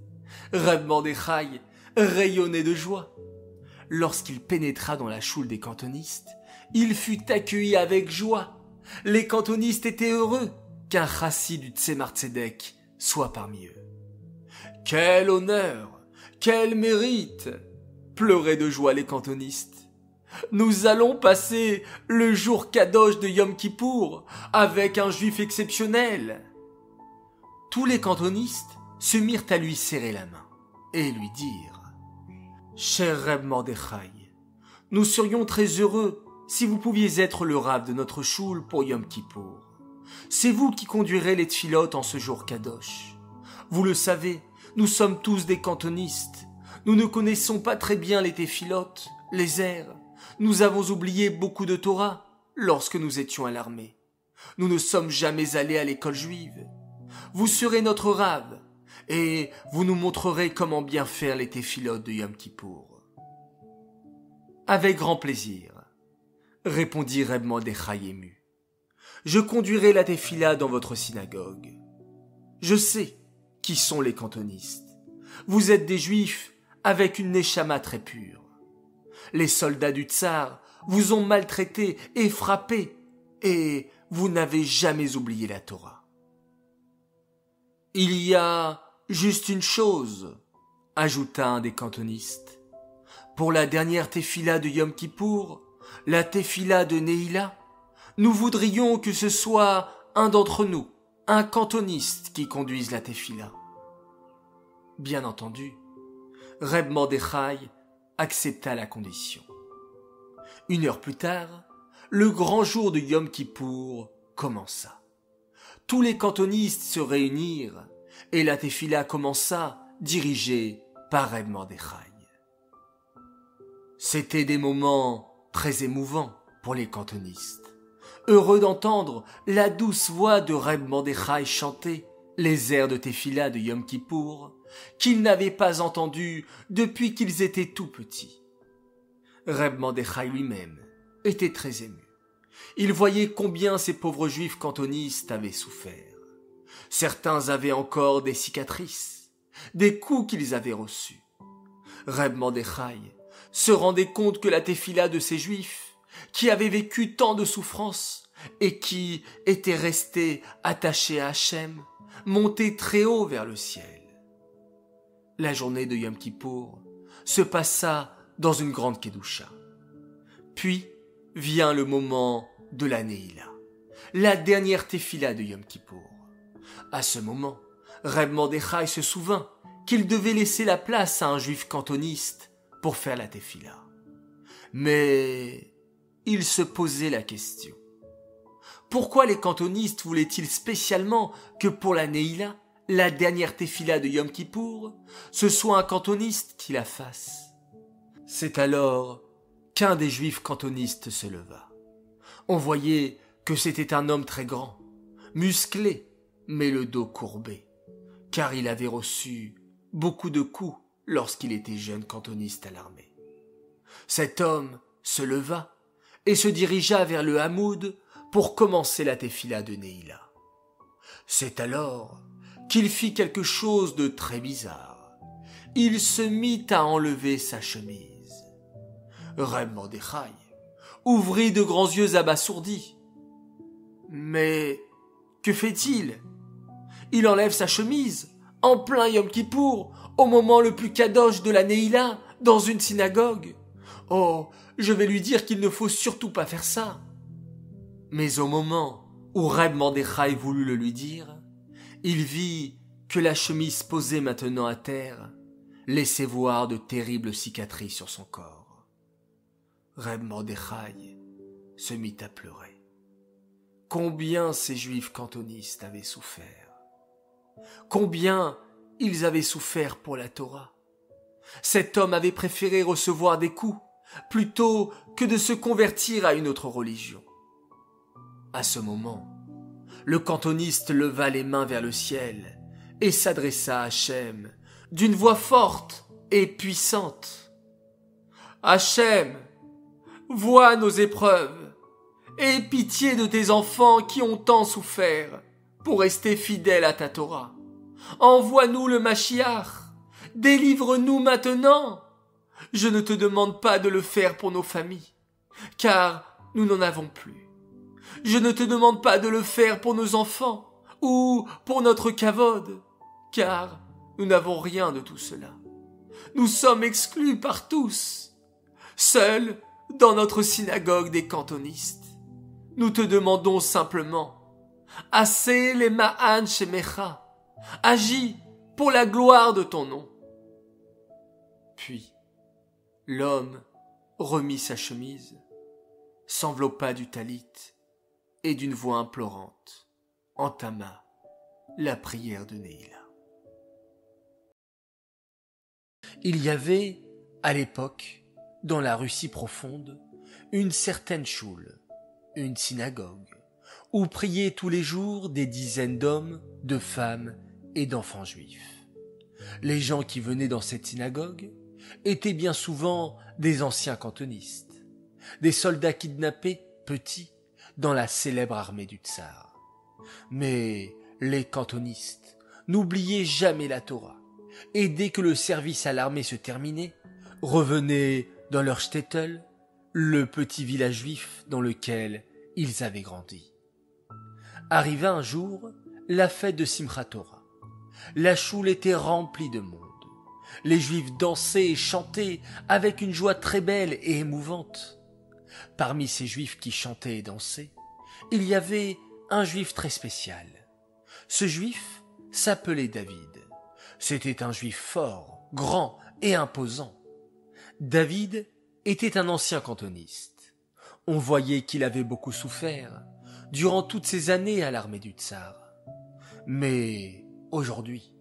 Reb Mordechai rayonnait de joie. Lorsqu'il pénétra dans la choule des cantonistes, il fut accueilli avec joie. Les cantonistes étaient heureux qu'un chassid du Tzemar Tzedek soit parmi eux. « Quel honneur! Quel mérite !» pleuraient de joie les cantonistes. « Nous allons passer le jour kadosh de Yom Kippour avec un juif exceptionnel !» Tous les cantonistes se mirent à lui serrer la main et lui dirent « Cher Reb Mordechai, nous serions très heureux si vous pouviez être le rav de notre choule pour Yom Kippour. C'est vous qui conduirez les tfilotes en ce jour kadosh. Vous le savez, nous sommes tous des cantonistes. Nous ne connaissons pas très bien les tfilotes, les airs. Nous avons oublié beaucoup de Torah. lorsque nous étions à l'armée. Nous ne sommes jamais allés à l'école juive. Vous serez notre rave, et vous nous montrerez comment bien faire les téphilotes de Yom Kippour. Avec grand plaisir, répondit Reb Mordechai ému. Je conduirai la téphila dans votre synagogue. Je sais qui sont les cantonistes. Vous êtes des juifs avec une neshama très pure. Les soldats du tsar vous ont maltraité et frappé, et vous n'avez jamais oublié la Torah. Il y a juste une chose, ajouta un des cantonistes. Pour la dernière téphila de Yom Kippour, la téphila de Neila, nous voudrions que ce soit un d'entre nous, un cantoniste, qui conduise la téphila. Bien entendu, Reb Mordechai accepta la condition. 1 heure plus tard, le grand jour de Yom Kippour commença. Tous les cantonistes se réunirent et la téphila commença, dirigée par Reb Mordechai. C'étaient des moments très émouvants pour les cantonistes, heureux d'entendre la douce voix de Reb Mordechai chanter les airs de téphila de Yom Kippour qu'ils n'avaient pas entendus depuis qu'ils étaient tout petits. Reb Mordechai lui-même était très ému. Il voyait combien ces pauvres juifs cantonistes avaient souffert. Certains avaient encore des cicatrices, des coups qu'ils avaient reçus. Reb Mordechai se rendait compte que la téphila de ces juifs, qui avaient vécu tant de souffrances et qui étaient restés attachés à Hachem, montait très haut vers le ciel. La journée de Yom Kippour se passa dans une grande kedusha. Puis vient le moment de la Neila, la dernière téphila de Yom Kippour. À ce moment, Reb Mordechai se souvint qu'il devait laisser la place à un juif cantoniste pour faire la téphila. Mais il se posait la question. Pourquoi les cantonistes voulaient-ils spécialement que pour la Neila, la dernière téphila de Yom Kippour, ce soit un cantoniste qui la fasse? C'est alors qu'un des juifs cantonistes se leva. On voyait que c'était un homme très grand, musclé, mais le dos courbé, car il avait reçu beaucoup de coups lorsqu'il était jeune cantoniste à l'armée. Cet homme se leva et se dirigea vers le Hamoud pour commencer la téphila de Neila. C'est alors qu'il fit quelque chose de très bizarre. Il se mit à enlever sa chemise. Reb Mordechai ouvrit de grands yeux abasourdis. Mais que fait-il? Il enlève sa chemise en plein Yom Kippour, au moment le plus kadosh de la Neila, dans une synagogue. Oh, je vais lui dire qu'il ne faut surtout pas faire ça. Mais au moment où Reb Mordechai voulut le lui dire, il vit que la chemise posée maintenant à terre laissait voir de terribles cicatrices sur son corps. Reb Mordechai se mit à pleurer. Combien ces juifs cantonistes avaient souffert. Combien ils avaient souffert pour la Torah. Cet homme avait préféré recevoir des coups plutôt que de se convertir à une autre religion. À ce moment, le cantoniste leva les mains vers le ciel et s'adressa à Hachem d'une voix forte et puissante. Hachem, vois nos épreuves, aie pitié de tes enfants qui ont tant souffert pour rester fidèles à ta Torah. Envoie-nous le Mashiach, délivre-nous maintenant. Je ne te demande pas de le faire pour nos familles, car nous n'en avons plus. Je ne te demande pas de le faire pour nos enfants ou pour notre kavod, car nous n'avons rien de tout cela. Nous sommes exclus par tous, seuls dans notre synagogue des cantonistes. Nous te demandons simplement, Assez les ma'an shemecha, agis pour la gloire de ton nom. Puis, l'homme remit sa chemise, s'enveloppa du talit et d'une voix implorante entama la prière de Neila. Il y avait, à l'époque, dans la Russie profonde, une certaine choule, une synagogue, où priaient tous les jours des dizaines d'hommes, de femmes et d'enfants juifs. Les gens qui venaient dans cette synagogue étaient bien souvent des anciens cantonistes, des soldats kidnappés, petits, dans la célèbre armée du tsar. Mais les cantonistes n'oubliaient jamais la Torah, et dès que le service à l'armée se terminait, revenaient dans leur shtetl, le petit village juif dans lequel ils avaient grandi. Arriva un jour la fête de Simchat Torah. La choule était remplie de monde. Les Juifs dansaient et chantaient avec une joie très belle et émouvante. Parmi ces Juifs qui chantaient et dansaient, il y avait un Juif très spécial. Ce Juif s'appelait David. C'était un Juif fort, grand et imposant. David était un ancien cantoniste. On voyait qu'il avait beaucoup souffert durant toutes ces années à l'armée du tsar. Mais aujourd'hui,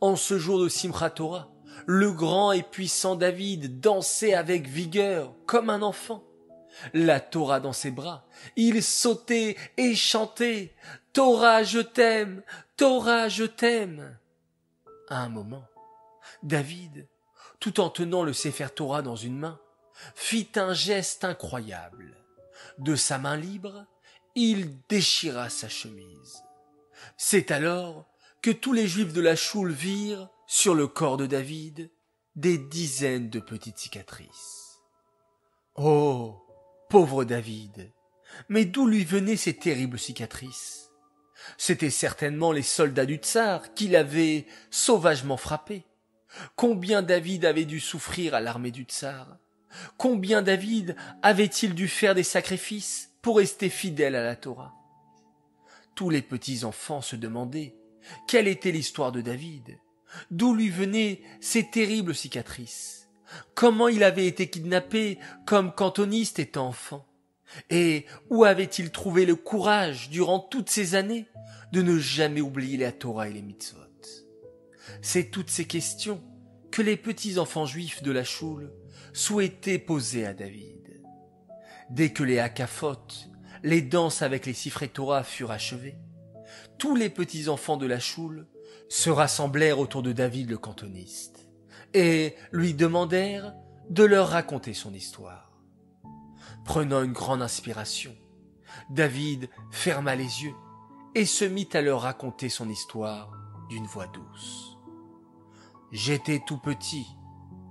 en ce jour de Simchat Torah, le grand et puissant David dansait avec vigueur comme un enfant. La Torah dans ses bras, il sautait et chantait « Torah, je t'aime, Torah, je t'aime ». À un moment, David, tout en tenant le Sefer Torah dans une main, fit un geste incroyable. De sa main libre, il déchira sa chemise. C'est alors que tous les Juifs de la choule virent, sur le corps de David, des dizaines de petites cicatrices. Oh, pauvre David! Mais d'où lui venaient ces terribles cicatrices? C'étaient certainement les soldats du tsar qui l'avaient sauvagement frappé. Combien David avait dû souffrir à l'armée du tsar? Combien David avait-il dû faire des sacrifices pour rester fidèle à la Torah? Tous les petits-enfants se demandaient quelle était l'histoire de David, d'où lui venaient ces terribles cicatrices, comment il avait été kidnappé comme cantoniste étant enfant, et où avait-il trouvé le courage durant toutes ces années de ne jamais oublier la Torah et les mitzvot. C'est toutes ces questions que les petits-enfants juifs de la choule souhaitaient poser à David. Dès que les hakafot, les danses avec les sifrei Torah furent achevées, tous les petits-enfants de la choule se rassemblèrent autour de David le cantoniste et lui demandèrent de leur raconter son histoire. Prenant une grande inspiration, David ferma les yeux et se mit à leur raconter son histoire d'une voix douce. « J'étais tout petit,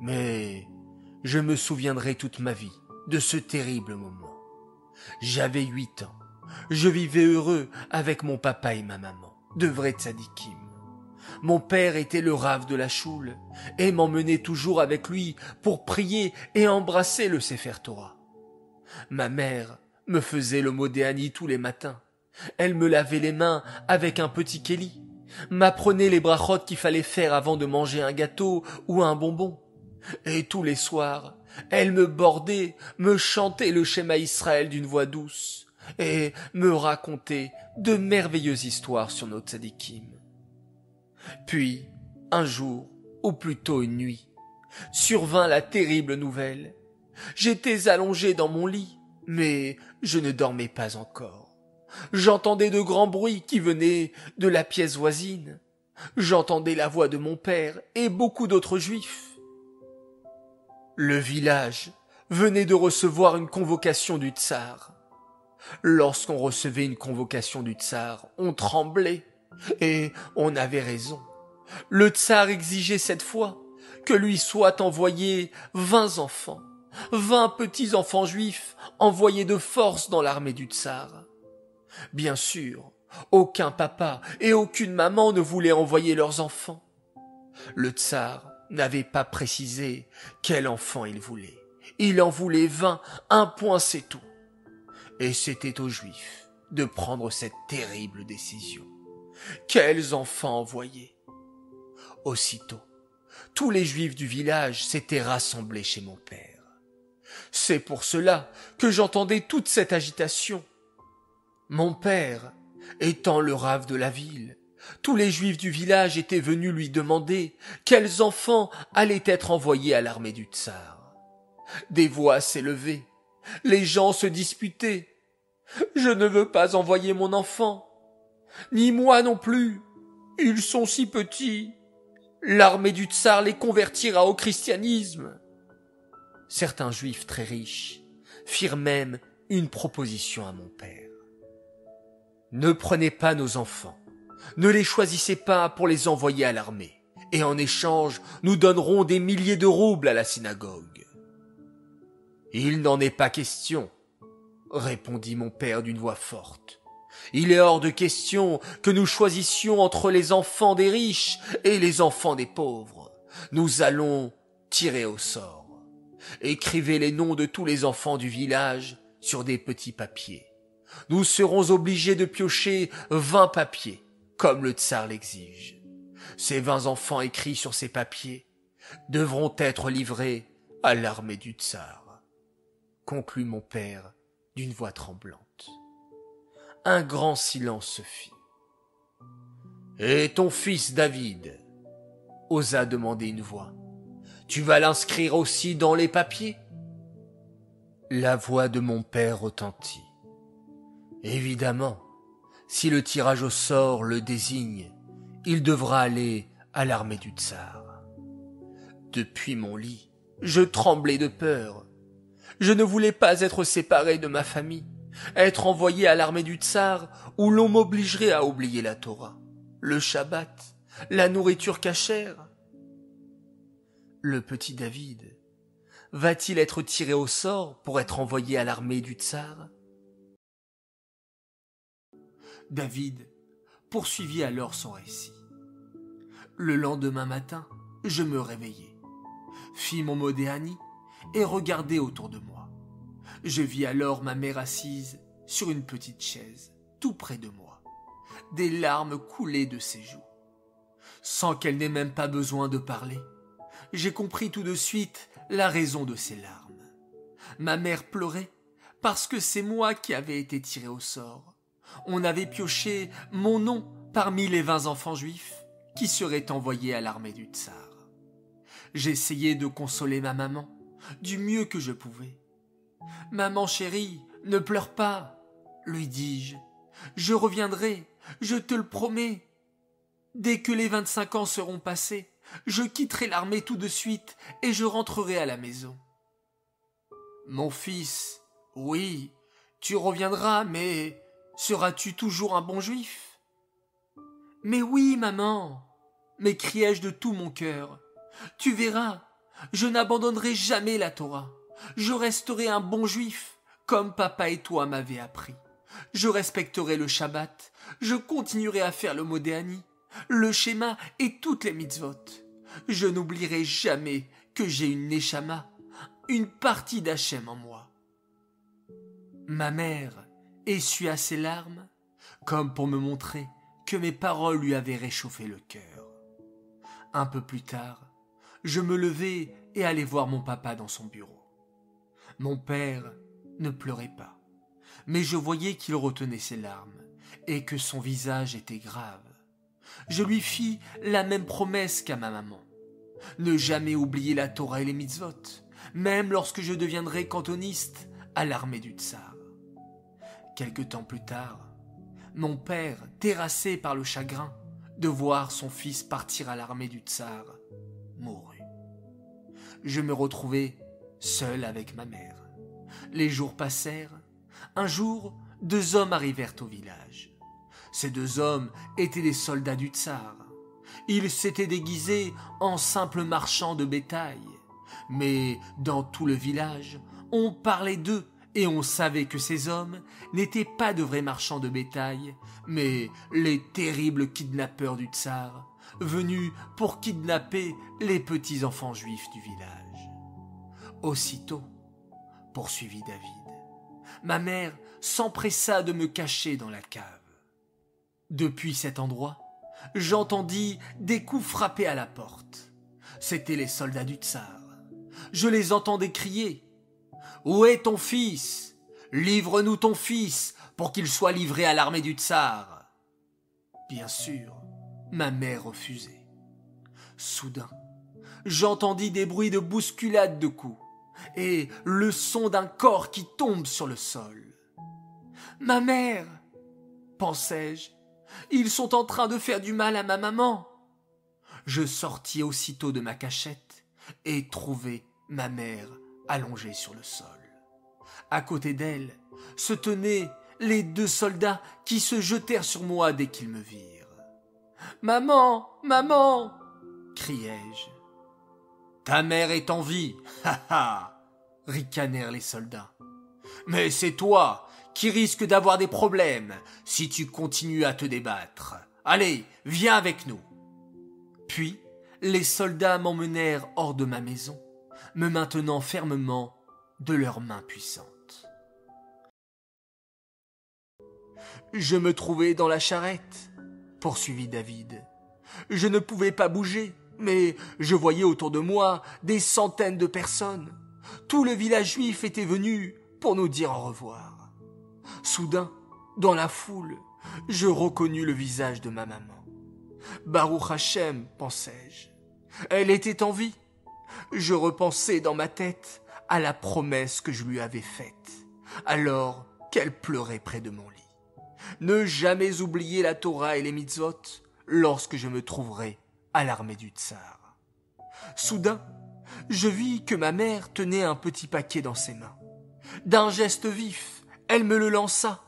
mais je me souviendrai toute ma vie de ce terrible moment. J'avais 8 ans. Je vivais heureux avec mon papa et ma maman, de vrais tzadikim. Mon père était le rave de la choule et m'emmenait toujours avec lui pour prier et embrasser le Sefer Torah. Ma mère me faisait le modéani tous les matins. Elle me lavait les mains avec un petit kéli, m'apprenait les brachot qu'il fallait faire avant de manger un gâteau ou un bonbon. Et tous les soirs, elle me bordait, me chantait le Shema Israël d'une voix douce et me racontait de merveilleuses histoires sur nos tzadikim. Puis, un jour, ou plutôt une nuit, survint la terrible nouvelle. J'étais allongé dans mon lit, mais je ne dormais pas encore. J'entendais de grands bruits qui venaient de la pièce voisine. J'entendais la voix de mon père et beaucoup d'autres juifs. Le village venait de recevoir une convocation du tsar. Lorsqu'on recevait une convocation du tsar, on tremblait, et on avait raison. Le tsar exigeait cette fois que lui soient envoyés 20 enfants, 20 petits-enfants juifs envoyés de force dans l'armée du tsar. Bien sûr, aucun papa et aucune maman ne voulaient envoyer leurs enfants. Le tsar n'avait pas précisé quel enfant il voulait. Il en voulait 20, un point c'est tout. Et c'était aux Juifs de prendre cette terrible décision. Quels enfants envoyer? Aussitôt, tous les Juifs du village s'étaient rassemblés chez mon père. C'est pour cela que j'entendais toute cette agitation. Mon père, étant le rave de la ville, tous les Juifs du village étaient venus lui demander quels enfants allaient être envoyés à l'armée du tsar. Des voix s'élevaient, les gens se disputaient. Je ne veux pas envoyer mon enfant, ni moi non plus. Ils sont si petits. L'armée du tsar les convertira au christianisme. » Certains juifs très riches firent même une proposition à mon père. « Ne prenez pas nos enfants, ne les choisissez pas pour les envoyer à l'armée, et en échange, nous donnerons des milliers de roubles à la synagogue. »« Il n'en est pas question, » répondit mon père d'une voix forte. « Il est hors de question que nous choisissions entre les enfants des riches et les enfants des pauvres. Nous allons tirer au sort. Écrivez les noms de tous les enfants du village sur des petits papiers. Nous serons obligés de piocher 20 papiers, comme le tsar l'exige. Ces 20 enfants écrits sur ces papiers devront être livrés à l'armée du tsar, » conclut mon père d'une voix tremblante. Un grand silence se fit. « Et ton fils David ?» osa demander une voix. « Tu vas l'inscrire aussi dans les papiers ?» La voix de mon père retentit. « Évidemment, si le tirage au sort le désigne, il devra aller à l'armée du tsar. » Depuis mon lit, je tremblais de peur. Je ne voulais pas être séparé de ma famille, être envoyé à l'armée du tsar où l'on m'obligerait à oublier la Torah, le Shabbat, la nourriture cachère. Le petit David va-t-il être tiré au sort pour être envoyé à l'armée du tsar ? David poursuivit alors son récit. Le lendemain matin, je me réveillai, fis mon modéani et regardai autour de moi. Je vis alors ma mère assise sur une petite chaise, tout près de moi. Des larmes coulaient de ses joues. Sans qu'elle n'ait même pas besoin de parler, j'ai compris tout de suite la raison de ces larmes. Ma mère pleurait parce que c'est moi qui avais été tiré au sort. On avait pioché mon nom parmi les 20 enfants juifs qui seraient envoyés à l'armée du tsar. J'essayais de consoler ma maman du mieux que je pouvais. « Maman chérie, ne pleure pas, » lui dis-je. « Je reviendrai, je te le promets. Dès que les 25 ans seront passés, je quitterai l'armée tout de suite et je rentrerai à la maison. »« Mon fils, oui, tu reviendras, mais seras-tu toujours un bon juif ?»« Mais oui, maman, » m'écriai-je de tout mon cœur. « Tu verras, je n'abandonnerai jamais la Torah. Je resterai un bon juif, comme papa et toi m'avaient appris. Je respecterai le Shabbat, je continuerai à faire le modéani, le schéma et toutes les mitzvot. Je n'oublierai jamais que j'ai une neshama, une partie d'Hachem en moi. » Ma mère essuya ses larmes, comme pour me montrer que mes paroles lui avaient réchauffé le cœur. Un peu plus tard, je me levai et allai voir mon papa dans son bureau. Mon père ne pleurait pas, mais je voyais qu'il retenait ses larmes et que son visage était grave. Je lui fis la même promesse qu'à ma maman. Ne jamais oublier la Torah et les mitzvot, même lorsque je deviendrai cantoniste à l'armée du tsar. Quelque temps plus tard, mon père, terrassé par le chagrin de voir son fils partir à l'armée du tsar, mourut. Je me retrouvai seul avec ma mère. Les jours passèrent. Un jour, 2 hommes arrivèrent au village. Ces 2 hommes étaient des soldats du tsar. Ils s'étaient déguisés en simples marchands de bétail. Mais dans tout le village, on parlait d'eux et on savait que ces hommes n'étaient pas de vrais marchands de bétail, mais les terribles kidnappeurs du tsar, venus pour kidnapper les petits enfants juifs du village. Aussitôt, poursuivit David, ma mère s'empressa de me cacher dans la cave. Depuis cet endroit, j'entendis des coups frapper à la porte. C'étaient les soldats du tsar. Je les entendais crier « Où est ton fils ? Livre-nous ton fils pour qu'il soit livré à l'armée du tsar !» Bien sûr, ma mère refusait. Soudain, j'entendis des bruits de bousculade de coups et le son d'un corps qui tombe sur le sol. Ma mère, pensai-je, ils sont en train de faire du mal à ma maman. Je sortis aussitôt de ma cachette et trouvai ma mère allongée sur le sol. À côté d'elle se tenaient les 2 soldats qui se jetèrent sur moi dès qu'ils me virent. « Maman, maman !» criai-je. « Ta mère est en vie, ha ha !» ricanèrent les soldats. « Mais c'est toi qui risques d'avoir des problèmes si tu continues à te débattre. Allez, viens avec nous !» Puis, les soldats m'emmenèrent hors de ma maison, me maintenant fermement de leurs mains puissantes. Je me trouvais dans la charrette, poursuivit David. Je ne pouvais pas bouger, mais je voyais autour de moi des centaines de personnes. Tout le village juif était venu pour nous dire au revoir. Soudain, dans la foule, je reconnus le visage de ma maman. Baruch Hashem, pensai-je. Elle était en vie. Je repensai dans ma tête à la promesse que je lui avais faite, alors qu'elle pleurait près de mon lit. Ne jamais oublier la Torah et les mitzvot lorsque je me trouverai à l'armée du tsar. Soudain, je vis que ma mère tenait un petit paquet dans ses mains. D'un geste vif, elle me le lança.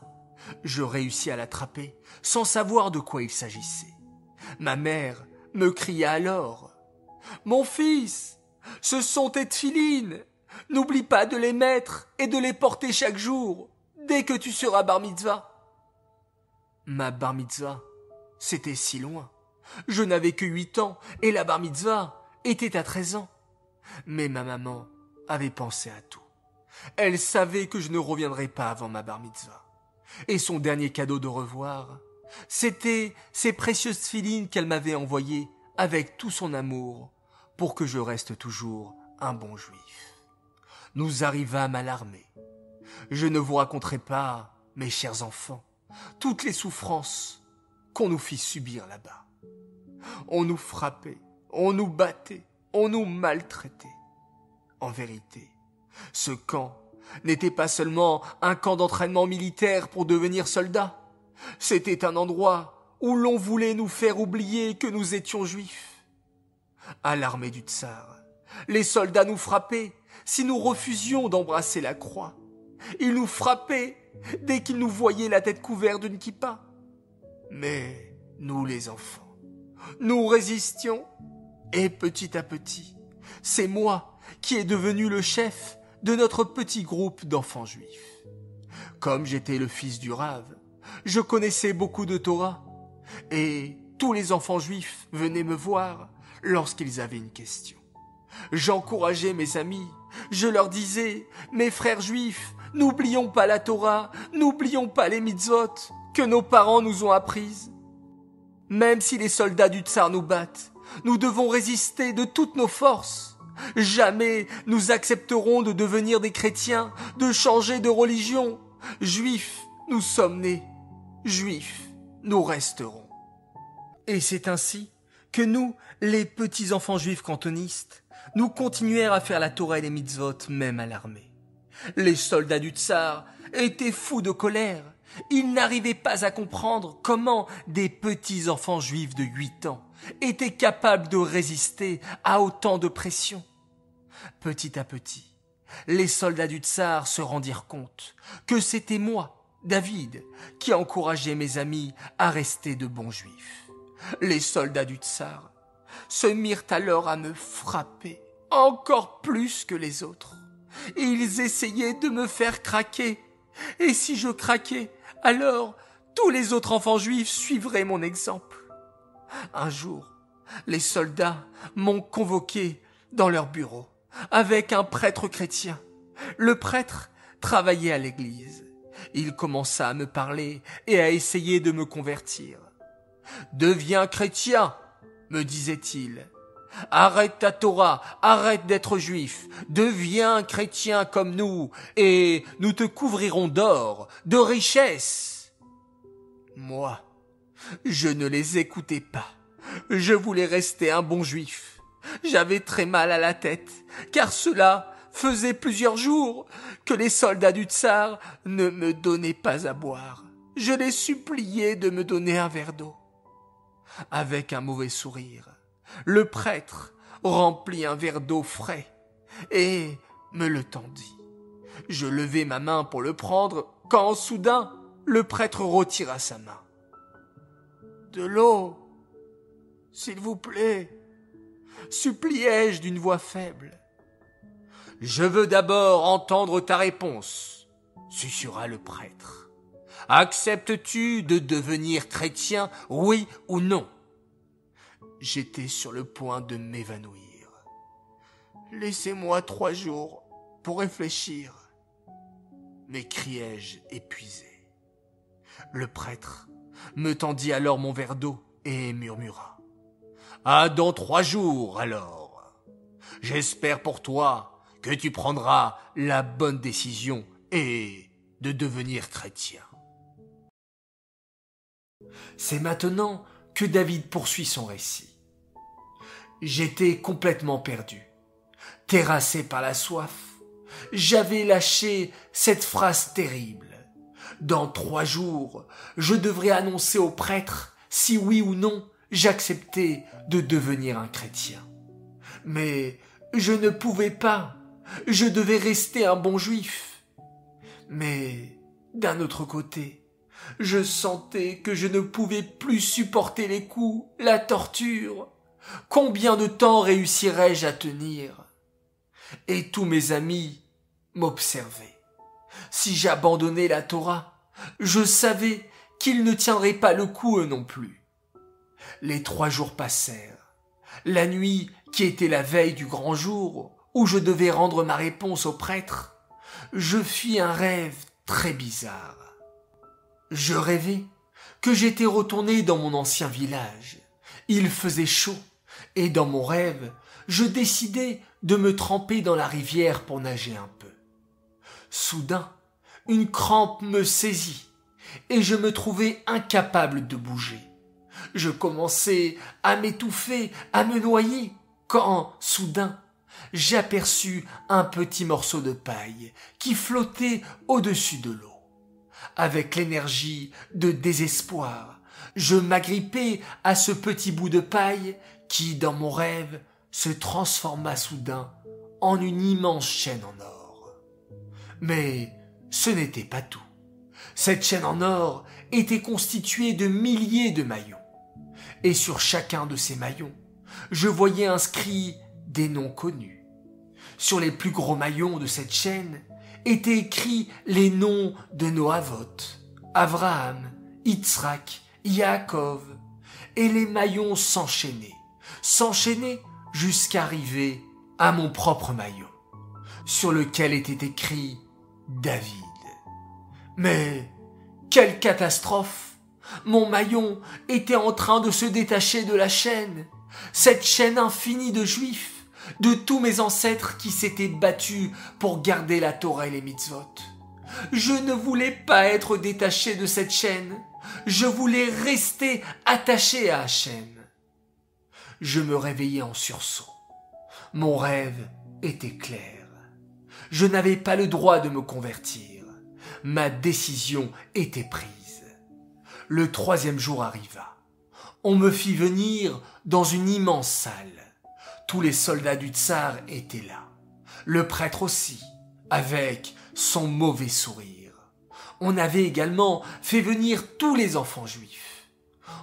Je réussis à l'attraper sans savoir de quoi il s'agissait. Ma mère me cria alors « Mon fils, ce sont tes tefilines. N'oublie pas de les mettre et de les porter chaque jour, dès que tu seras bar mitzvah. » Ma bar mitzvah, c'était si loin. Je n'avais que 8 ans et la bar mitzvah était à 13 ans. Mais ma maman avait pensé à tout. Elle savait que je ne reviendrais pas avant ma bar mitzvah. Et son dernier cadeau de revoir, c'était ces précieuses tefilines qu'elle m'avait envoyées avec tout son amour pour que je reste toujours un bon juif. Nous arrivâmes à l'armée. Je ne vous raconterai pas, mes chers enfants, toutes les souffrances qu'on nous fit subir là-bas. On nous frappait, on nous battait, on nous maltraitait. En vérité, ce camp n'était pas seulement un camp d'entraînement militaire pour devenir soldats. C'était un endroit où l'on voulait nous faire oublier que nous étions juifs. À l'armée du tsar, les soldats nous frappaient si nous refusions d'embrasser la croix. Ils nous frappaient dès qu'ils nous voyaient la tête couverte d'une kippa. Mais nous, les enfants, nous résistions. Et petit à petit, c'est moi qui est devenu le chef de notre petit groupe d'enfants juifs. Comme j'étais le fils du Rave, je connaissais beaucoup de Torah, et tous les enfants juifs venaient me voir lorsqu'ils avaient une question. J'encourageais mes amis, je leur disais « Mes frères juifs, n'oublions pas la Torah, n'oublions pas les mitzvot que nos parents nous ont apprises. Même si les soldats du tsar nous battent, nous devons résister de toutes nos forces. Jamais nous accepterons de devenir des chrétiens, de changer de religion. Juifs, nous sommes nés. Juifs, nous resterons. » Et c'est ainsi que nous, les petits enfants juifs cantonistes, nous continuèrent à faire la Torah et les mitzvot même à l'armée. Les soldats du tsar étaient fous de colère. Ils n'arrivaient pas à comprendre comment des petits enfants juifs de 8 ans étaient capables de résister à autant de pression. Petit à petit, les soldats du tsar se rendirent compte que c'était moi, David, qui encourageais mes amis à rester de bons juifs. Les soldats du tsar se mirent alors à me frapper encore plus que les autres. Ils essayaient de me faire craquer. Et si je craquais, alors tous les autres enfants juifs suivraient mon exemple. Un jour, les soldats m'ont convoqué dans leur bureau avec un prêtre chrétien. Le prêtre travaillait à l'église. Il commença à me parler et à essayer de me convertir. « Deviens chrétien !» me disait-il. « Arrête ta Torah, arrête d'être juif, deviens chrétien comme nous, et nous te couvrirons d'or, de richesses. » Moi, je ne les écoutais pas. Je voulais rester un bon juif. J'avais très mal à la tête, car cela faisait plusieurs jours que les soldats du tsar ne me donnaient pas à boire. Je les suppliais de me donner un verre d'eau. Avec un mauvais sourire, le prêtre remplit un verre d'eau frais et me le tendit. Je levai ma main pour le prendre quand soudain le prêtre retira sa main. « De l'eau, s'il vous plaît » suppliai-je d'une voix faible. « Je veux d'abord entendre ta réponse, » susurra le prêtre. « Acceptes-tu de devenir chrétien, oui ou non ?» J'étais sur le point de m'évanouir. « Laissez-moi 3 jours pour réfléchir » m'écriai-je épuisé. Le prêtre me tendit alors mon verre d'eau et murmura. « Ah, dans 3 jours, alors. J'espère pour toi que tu prendras la bonne décision et de devenir chrétien. » C'est maintenant que David poursuit son récit. J'étais complètement perdu, terrassé par la soif. J'avais lâché cette phrase terrible. Dans 3 jours, je devrais annoncer au prêtre si oui ou non j'acceptais de devenir un chrétien. Mais je ne pouvais pas. Je devais rester un bon juif. Mais d'un autre côté, je sentais que je ne pouvais plus supporter les coups, la torture. Combien de temps réussirais-je à tenir? Et tous mes amis m'observaient. Si j'abandonnais la Torah, je savais qu'ils ne tiendraient pas le coup eux non plus. Les 3 jours passèrent. La nuit, qui était la veille du grand jour, où je devais rendre ma réponse au prêtre, je fis un rêve très bizarre. Je rêvais que j'étais retourné dans mon ancien village. Il faisait chaud, et dans mon rêve, je décidai de me tremper dans la rivière pour nager un peu. Soudain, une crampe me saisit, et je me trouvai incapable de bouger. Je commençai à m'étouffer, à me noyer, quand, soudain, j'aperçus un petit morceau de paille qui flottait au-dessus de l'eau. Avec l'énergie de désespoir, je m'agrippai à ce petit bout de paille qui, dans mon rêve, se transforma soudain en une immense chaîne en or. Mais ce n'était pas tout. Cette chaîne en or était constituée de milliers de maillons. Et sur chacun de ces maillons, je voyais inscrits des noms connus. Sur les plus gros maillons de cette chaîne étaient écrits les noms de nos Avot, Abraham, Yitzhak, Yaakov, et les maillons s'enchaînaient jusqu'à arriver à mon propre maillon, sur lequel était écrit David. Mais quelle catastrophe! Mon maillon était en train de se détacher de la chaîne, cette chaîne infinie de juifs, de tous mes ancêtres qui s'étaient battus pour garder la Torah et les mitzvot. Je ne voulais pas être détaché de cette chaîne, je voulais rester attaché à Hachem. Je me réveillai en sursaut. Mon rêve était clair. Je n'avais pas le droit de me convertir. Ma décision était prise. Le 3e jour arriva. On me fit venir dans une immense salle. Tous les soldats du tsar étaient là. Le prêtre aussi, avec son mauvais sourire. On avait également fait venir tous les enfants juifs.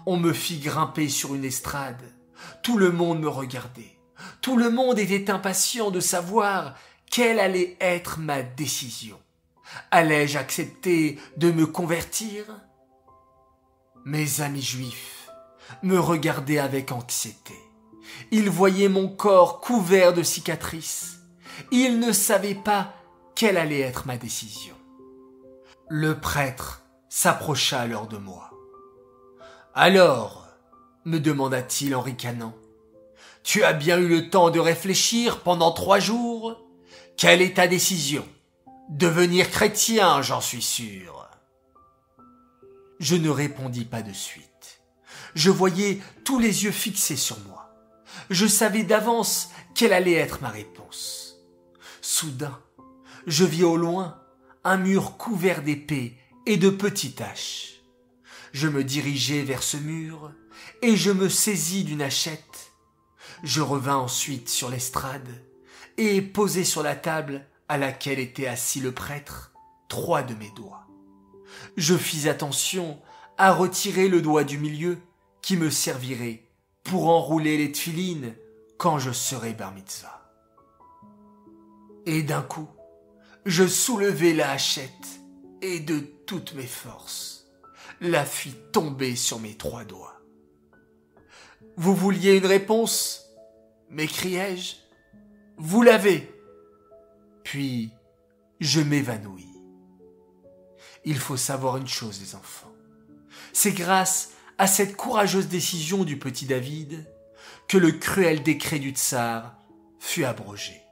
On me fit grimper sur une estrade. Tout le monde me regardait. Tout le monde était impatient de savoir quelle allait être ma décision. Allais-je accepter de me convertir? Mes amis juifs me regardaient avec anxiété. Ils voyaient mon corps couvert de cicatrices. Ils ne savaient pas quelle allait être ma décision. Le prêtre s'approcha alors de moi. « Alors, me demanda-t-il en ricanant, tu as bien eu le temps de réfléchir pendant 3 jours? Quelle est ta décision? Devenir chrétien, j'en suis sûr. » Je ne répondis pas de suite. Je voyais tous les yeux fixés sur moi. Je savais d'avance quelle allait être ma réponse. Soudain, je vis au loin un mur couvert d'épées et de petites haches. Je me dirigeai vers ce mur et je me saisis d'une hachette. Je revins ensuite sur l'estrade et posai sur la table à laquelle était assis le prêtre 3 de mes doigts. Je fis attention à retirer le doigt du milieu qui me servirait pour enrouler les tefilines quand je serai bar mitzvah. Et d'un coup, je soulevai la hachette et de toutes mes forces, la fis tomber sur mes 3 doigts. « Vous vouliez une réponse ?» m'écriai-je. « Vous l'avez !» Puis, je m'évanouis. Il faut savoir une chose, les enfants. C'est grâce à cette courageuse décision du petit David que le cruel décret du tsar fut abrogé.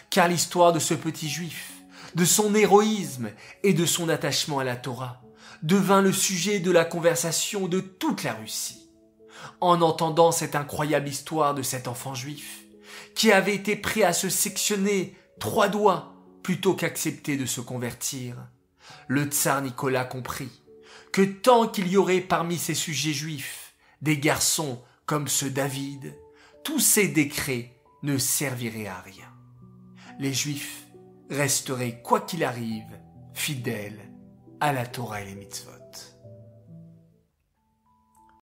Car l'histoire de ce petit juif, de son héroïsme et de son attachement à la Torah, devint le sujet de la conversation de toute la Russie. En entendant cette incroyable histoire de cet enfant juif, qui avait été prêt à se sectionner 3 doigts plutôt qu'accepter de se convertir, le tsar Nicolas comprit que tant qu'il y aurait parmi ses sujets juifs des garçons comme ce David, tous ces décrets ne serviraient à rien. Les juifs resteraient, quoi qu'il arrive, fidèles à la Torah et les mitzvot.